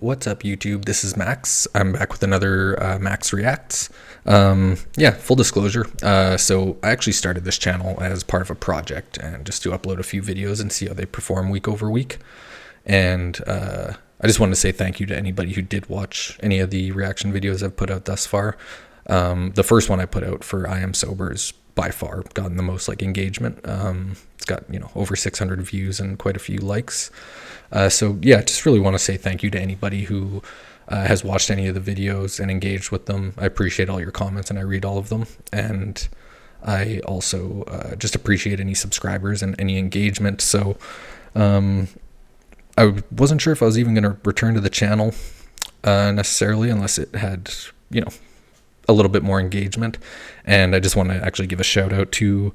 What's up, YouTube? This is Max. I'm back with another Max Reacts. Full disclosure. So I actually started this channel as part of a project and just to upload a few videos and see how they perform week over week. And I just wanted to say thank you to anybody who did watch any of the reaction videos I've put out thus far. The first one I put out for I Am Sober is by far gotten the most engagement. It's got over 600 views and quite a few likes. Just really want to say thank you to anybody who has watched any of the videos and engaged with them. I appreciate all your comments and I read all of them. And I also just appreciate any subscribers and any engagement. So I wasn't sure if I was even going to return to the channel necessarily unless it had, a little bit more engagement. And I just want to actually give a shout out to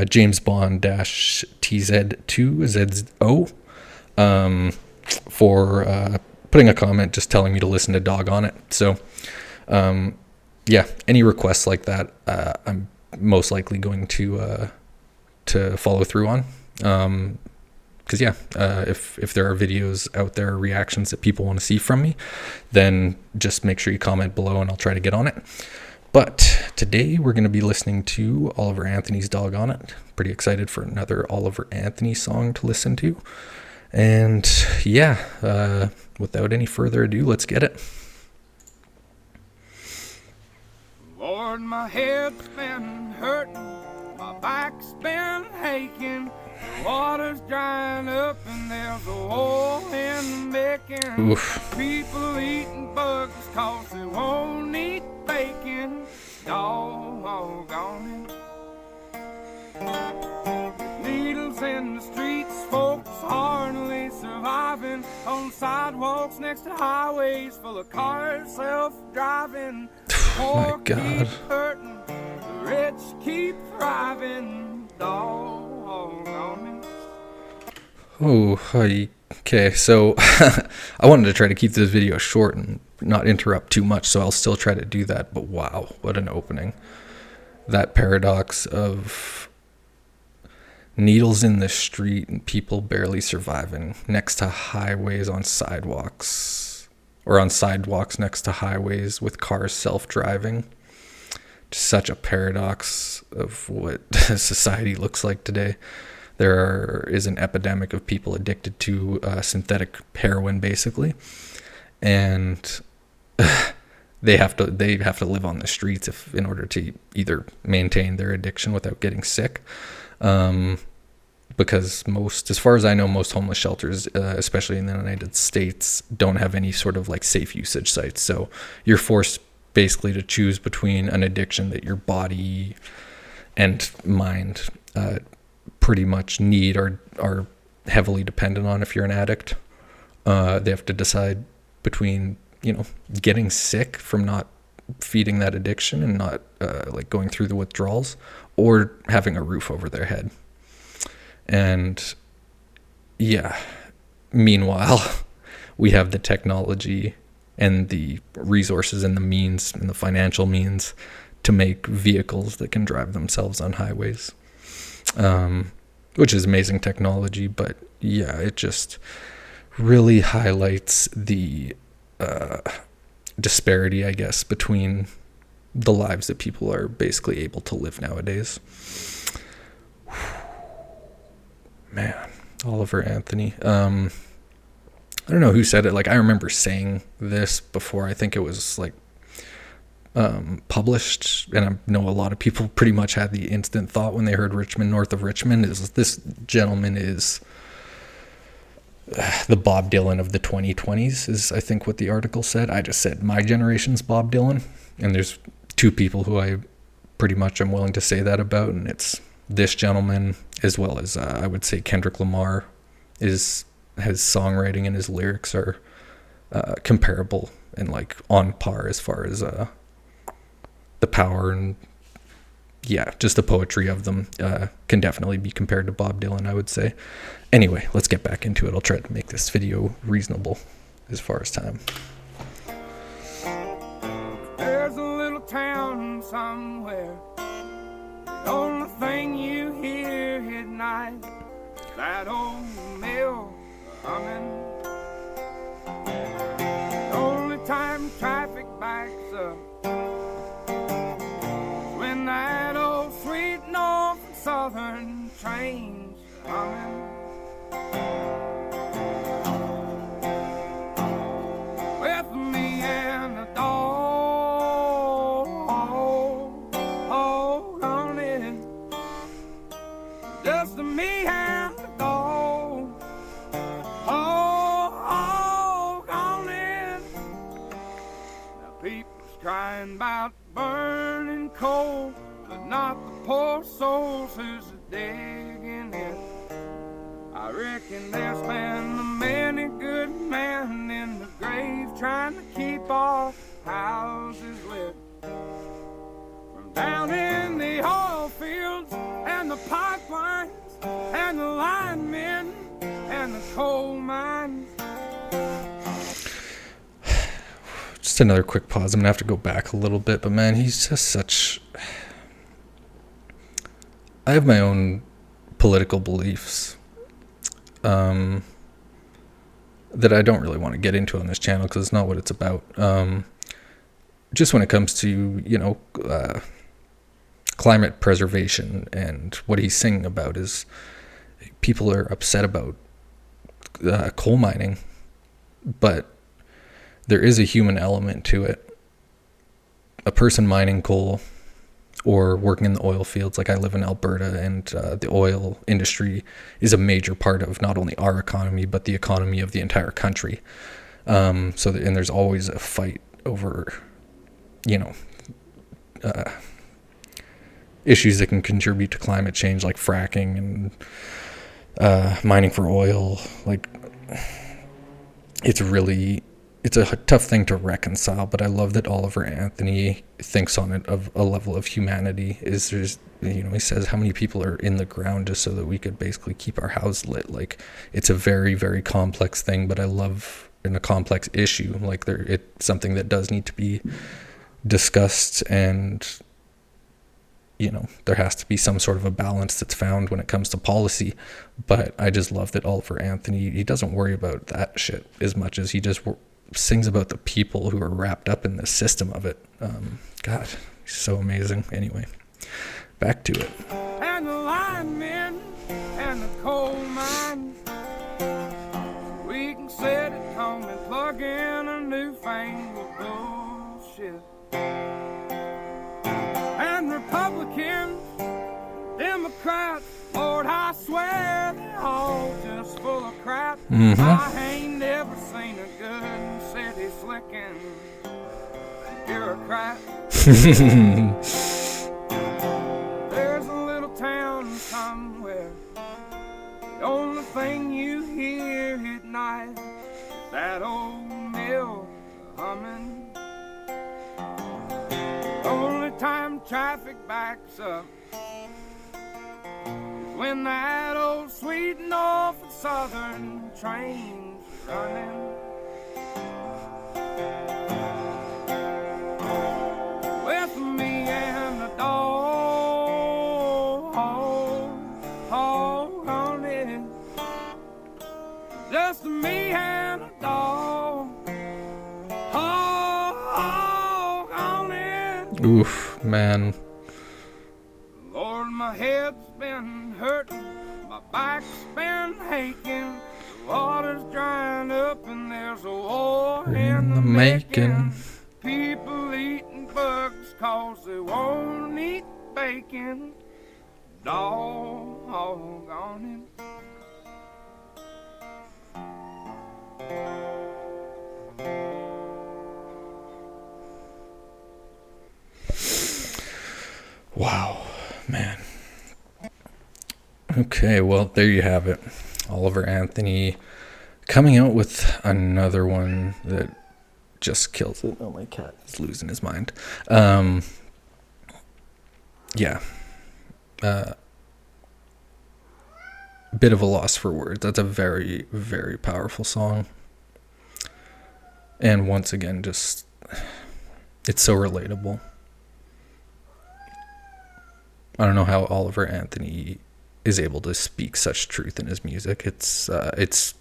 James Bond-TZ2ZO for putting a comment just telling me to listen to Doggon. So any requests like that I'm most likely going to follow through on, because if there are videos out there, reactions that people want to see from me, then just make sure you comment below and I'll try to get on it. But today we're going to be listening to Oliver Anthony's Doggon. Pretty excited for another Oliver Anthony song to listen to. And without any further ado, let's get it. Lord, my head's been hurting, my back's been aching, water's drying up and there's a hole in the bacon. Oof. People eating bugs cause they won't eat bacon. Doggone it. Needles in the streets, folks hardly surviving on sidewalks next to highways full of cars self-driving. Oh my God. Keep hurting, the rich keep thriving. Doggone it. Oh, okay. So I wanted to try to keep this video short and not interrupt too much, so I'll still try to do that. But wow, what an opening. That paradox of needles in the street and people barely surviving next to highways on sidewalks, or on sidewalks next to highways with cars self-driving. Just such a paradox of what society looks like today. There is an epidemic of people addicted to synthetic heroin, basically, and they have to live on the streets in order to either maintain their addiction without getting sick. Because as far as I know, most homeless shelters, especially in the United States, don't have any sort of safe usage sites. So you're forced basically to choose between an addiction that your body and mind pretty much need or are heavily dependent on. If you're an addict, they have to decide between getting sick from not feeding that addiction and not going through the withdrawals, or having a roof over their head. And meanwhile we have the technology and the resources and the means and the financial means to make vehicles that can drive themselves on highways, which is amazing technology. But it just really highlights the disparity, I guess, between the lives that people are basically able to live nowadays. Man, Oliver Anthony. I don't know who said it. I remember saying this before. I think it was published, and I know a lot of people pretty much had the instant thought when they heard Richmond, north of Richmond, is this gentleman is the Bob Dylan of the 2020s, is I think what the article said. I just said my generation's Bob Dylan, and there's two people who I pretty much am willing to say that about, and it's this gentleman as well as I would say Kendrick Lamar. His songwriting and his lyrics are comparable and on par as far as the power and just the poetry of them can definitely be compared to Bob Dylan, I would say. Anyway, let's get back into it. I'll try to make this video reasonable as far as time. There's a little town somewhere, the only thing you hear at night, that old mill humming. trains humming. With me and the dog on it. Just me and the dog on it. Now people's crying about burning coal, but not the poor souls who's digging it. I reckon there's been a many good men in the grave trying to keep our houses lit. From down in the oil fields and the pipelines and the linemen and the coal mines. Just another quick pause. I'm gonna have to go back a little bit, but man, he's just such. I have my own political beliefs that I don't really want to get into on this channel because it's not what it's about. Just when it comes to, climate preservation, and what he's singing about is people are upset about coal mining, but there is a human element to it. A person mining coal or working in the oil fields, like I live in Alberta, and the oil industry is a major part of not only our economy, but the economy of the entire country. And there's always a fight over, issues that can contribute to climate change, like fracking and mining for oil. Like, it's a tough thing to reconcile, but I love that Oliver Anthony thinks on it of a level of humanity. He says how many people are in the ground just so that we could basically keep our house lit. Like, it's a very, very complex thing, but I love in a complex issue. Like, it's something that does need to be discussed, and there has to be some sort of a balance that's found when it comes to policy. But I just love that Oliver Anthony, he doesn't worry about that shit as much as he just sings about the people who are wrapped up in the system of it. God, he's so amazing. Anyway, back to it. And the linemen and the coal mines, we can sit at home and plug in a newfangled bullshit. And Republicans, Democrats, Lord, I swear they're all just full of crap. I ain't never seen a good city slicking bureaucrat. There's a little town somewhere, the only thing you hear at night is that old mill humming. Only time traffic backs up is when that old sweet Norfolk Southern train's running. With me and the dog on it. Just me and the dog on it. Oof, man. Lord, my head's been hurting, my back's been aching, the water's drying up and there's a war in the making. People eating bugs cause they won't eat bacon. Dog on it. Wow, man. Okay, well, there you have it. Oliver Anthony coming out with another one that just kills it. Oh, my cat is losing his mind. Yeah. Bit of a loss for words. That's a very, very powerful song. And once again, just, it's so relatable. I don't know how Oliver Anthony is able to speak such truth in his music. It's the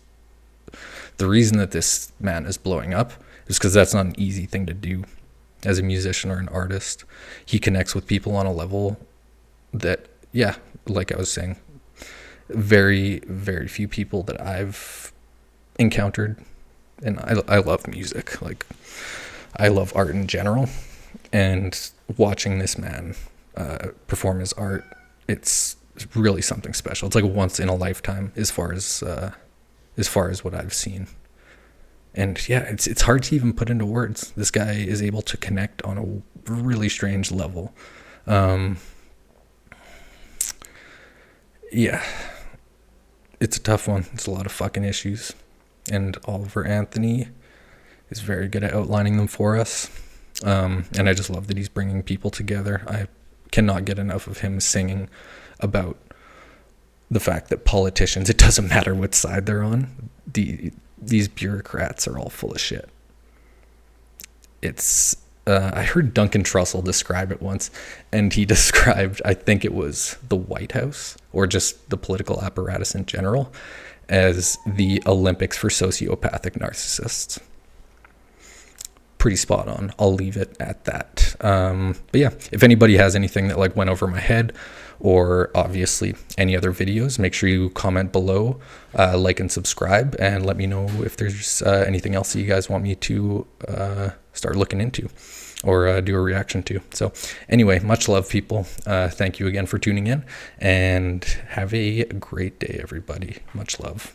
reason that this man is blowing up is because that's not an easy thing to do as a musician or an artist. He connects with people on a level that, yeah, like I was saying, very, very few people that I've encountered. And I love music. Like, I love art in general. And watching this man perform his art, it's really something special. It's like once in a lifetime as far as what I've seen. And yeah, it's hard to even put into words. This guy is able to connect on a really strange level. Yeah, it's a tough one. It's a lot of fucking issues. And Oliver Anthony is very good at outlining them for us. And I just love that he's bringing people together. I cannot get enough of him singing about the fact that politicians, it doesn't matter what side they're on, these bureaucrats are all full of shit. It's I heard Duncan Trussell describe it once, and he described, I think it was the White House, or just the political apparatus in general, as the Olympics for sociopathic narcissists. Pretty spot on. I'll leave it at that. But yeah, if anybody has anything that like went over my head, or obviously any other videos, make sure you comment below, like and subscribe, and let me know if there's anything else that you guys want me to start looking into or do a reaction to. So anyway, much love, people. Thank you again for tuning in, and have a great day, everybody. Much love.